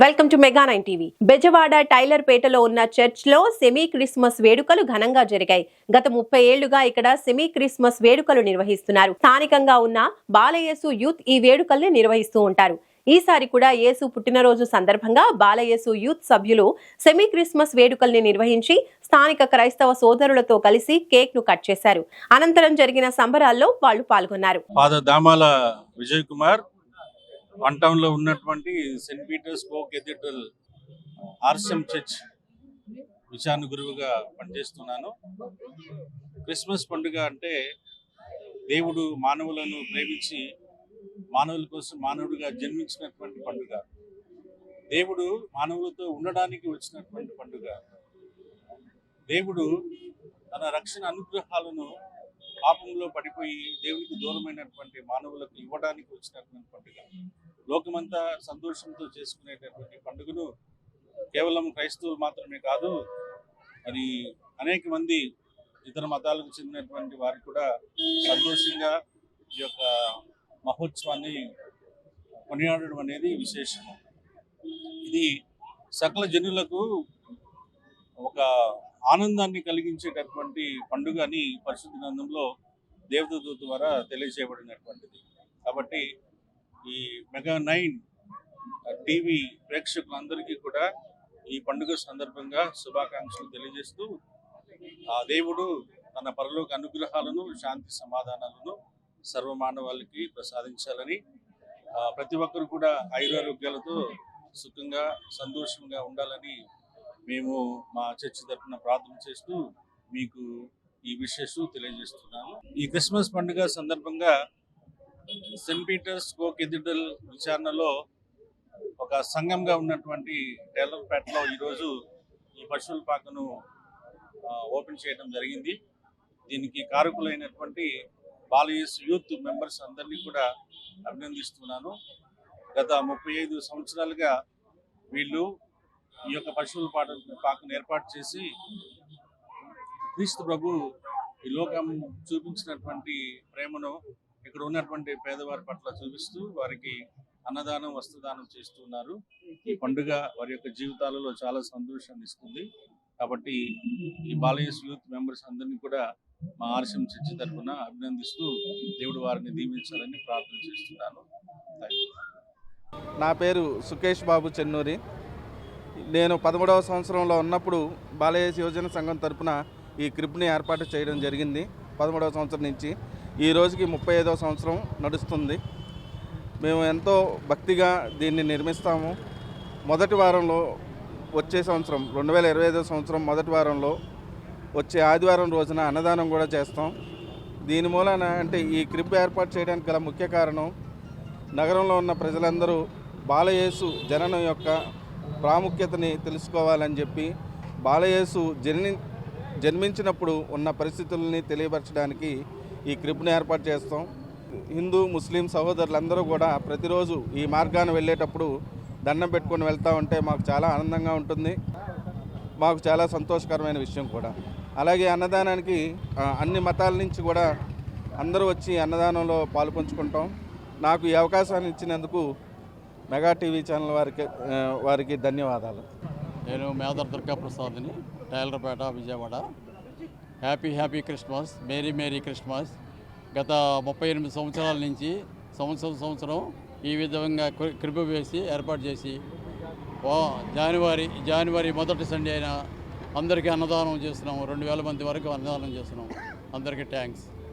Welcome to mega 9 TV. Bezawada tailor పేటలో ఉన్న church లో సెమీ క్రిస్మస్ వేడుకలు ఘనంగా జరిగాయి. గత 30 ఏళ్లుగా ఇక్కడ సెమీ క్రిస్మస్ వేడుకలు నిర్వహిస్తున్నారు. స్థానికంగా ఉన్న బాలయేసు యూత్ ఈ వేడుకల్ని నిర్వహిస్తూ ఉంటారు. ఈసారి కూడా యేసు పుట్టినరోజు సందర్భంగా బాలయేసు యూత్ సభ్యులు సెమీ క్రిస్మస్ వేడుకల్ని నిర్వహించి స్థానిక క్రైస్తవ సోదరులతో కలిసి కేక్ ను కట్ చేశారు. అనంతరం జరిగిన సంబరాల్లో వాళ్ళు పాల్గొన్నారు. Father Damala Vijay Kumar one town లో ఉన్నటువంటి సెయింట్ పీటర్స్ కో కేథీడ్రల్ ఆర్సిఎం చర్చ్ విచారణ గురువుగా పనిచేస్తున్నాను. క్రిస్మస్ పండుగ అంటే దేవుడు మానవులను ప్రేమించి మానవుల కోసం మానవుడిగా జన్మించినటువంటి పండుగ. దేవుడు మానవులతో ఉండడానికి వచ్చినటువంటి పండుగ. దేవుడు తన రక్షణ అనుగ్రహాలను పాపంలో పడిపోయి దేవునికి దూరమైనటువంటి మానవులకు ఇవ్వడానికి వచ్చినటువంటి పండుగ. లోకమంతా సంతోషంతో చేసుకునేటటువంటి పండుగను కేవలం క్రైస్తవులు మాత్రమే కాదు, మరి అనేక మంది ఇతర మతాలకు చెందినటువంటి వారు కూడా సంతోషంగా ఈ యొక్క మహోత్సవాన్ని కొనియాడడం అనేది విశేషము. ఇది సకల జనులకు ఒక ఆనందాన్ని కలిగించేటటువంటి పండుగ అని పరిశుద్ధ గ్రంథంలో దేవదూత ద్వారా తెలియజేయబడినటువంటిది. కాబట్టి ఈ మెగా 9 టీవీ ప్రేక్షకులందరికీ కూడా ఈ పండుగ సందర్భంగా శుభాకాంక్షలు తెలియజేస్తూ ఆ దేవుడు తన పరలోక అనుగ్రహాలను శాంతి సమాధానాలను సర్వమానవాళికి ప్రసాదించాలని, ప్రతి ఒక్కరు కూడా ఆయురారోగ్యాలతో సుఖంగా సంతోషంగా ఉండాలని మేము మా చర్చి తరఫున ప్రార్థన చేస్తూ మీకు ఈ విషయం తెలియజేస్తున్నాను. ఈ క్రిస్మస్ పండుగ సందర్భంగా సెయింట్ పీటర్స్ కో కేథీడ్రల్ విచారణలో ఒక సంఘంగా ఉన్నటువంటి టైలర్ పేటలో ఈరోజు ఈ పశువుల పాకను ఓపెన్ చేయడం జరిగింది. దీనికి కారకులైనటువంటి బాలయేసు యూత్ మెంబర్స్ అందరినీ కూడా అభినందిస్తున్నాను. గత 35 సంవత్సరాలుగా వీళ్ళు ఈ యొక్క పశువుల పాకను ఏర్పాటు చేసి క్రీస్తు ప్రభు ఈ లోకం చూపించినటువంటి ప్రేమను ఇక్కడ ఉన్నటువంటి పేదవారి పట్ల చూపిస్తూ వారికి అన్నదానం వస్త్రదానం చేస్తున్నారు. ఈ పండుగ వారి యొక్క జీవితాలలో చాలా సంతోషాన్ని ఇస్తుంది. కాబట్టి ఈ బాలయేసు యూత్ మెంబర్స్ అందరినీ కూడా మా ఆర్సిఎం చర్చి తరఫున అభినందిస్తూ దేవుడు వారిని దీవించాలని ప్రార్థన చేస్తున్నాను. నా పేరు సుకేష్ బాబు చెన్నూరి. నేను 13వ సంవత్సరంలో ఉన్నప్పుడు బాలయేసు యువజన సంఘం తరపున ఈ క్రిబ్ని ఏర్పాటు చేయడం జరిగింది. 13వ సంవత్సరం నుంచి ఈ రోజుకి 35వ సంవత్సరం నడుస్తుంది. మేము ఎంతో భక్తిగా దీన్ని నిర్మిస్తాము. మొదటి వారంలో వచ్చే సంవత్సరం 2025వ సంవత్సరం మొదటి వారంలో వచ్చే ఆదివారం రోజున అన్నదానం కూడా చేస్తాం. దీని మూలన అంటే ఈ క్రిబ్ ఏర్పాటు చేయడానికి గల ముఖ్య కారణం, నగరంలో ఉన్న ప్రజలందరూ బాలయేసు జననం యొక్క ప్రాముఖ్యతని తెలుసుకోవాలని చెప్పి బాలయేసు జన్మించినప్పుడు ఉన్న పరిస్థితులని తెలియపరచడానికి ఈ క్రిబ్ని ఏర్పాటు చేస్తాం. హిందూ ముస్లిం సహోదరులందరూ కూడా ప్రతిరోజు ఈ మార్గాన్ని వెళ్ళేటప్పుడు దండం పెట్టుకొని వెళ్తూ ఉంటే మాకు చాలా ఆనందంగా ఉంటుంది. మాకు చాలా సంతోషకరమైన విషయం కూడా. అలాగే అన్నదానానికి అన్ని మతాల నుంచి కూడా అందరూ వచ్చి అన్నదానంలో పాలుపంచుకుంటాం. నాకు ఈ అవకాశాన్ని ఇచ్చినందుకు మెగా టీవీ ఛానల్ వారికి ధన్యవాదాలు. నేను మేదర్ దుర్గా ప్రసాద్ని, Tailorpet, Vijayawada. Happy Christmas, merry Christmas. గత 38 సంవత్సరాల నుంచి సంవత్సరం ఈ విధంగా క్రిబ్ వేసి ఏర్పాటు చేసి జనవరి మొదటి సండే అయినా అందరికీ అన్నదానం చేస్తున్నాము. 2000 మంది వరకు అన్నదానం చేస్తున్నాము. అందరికీ థ్యాంక్స్.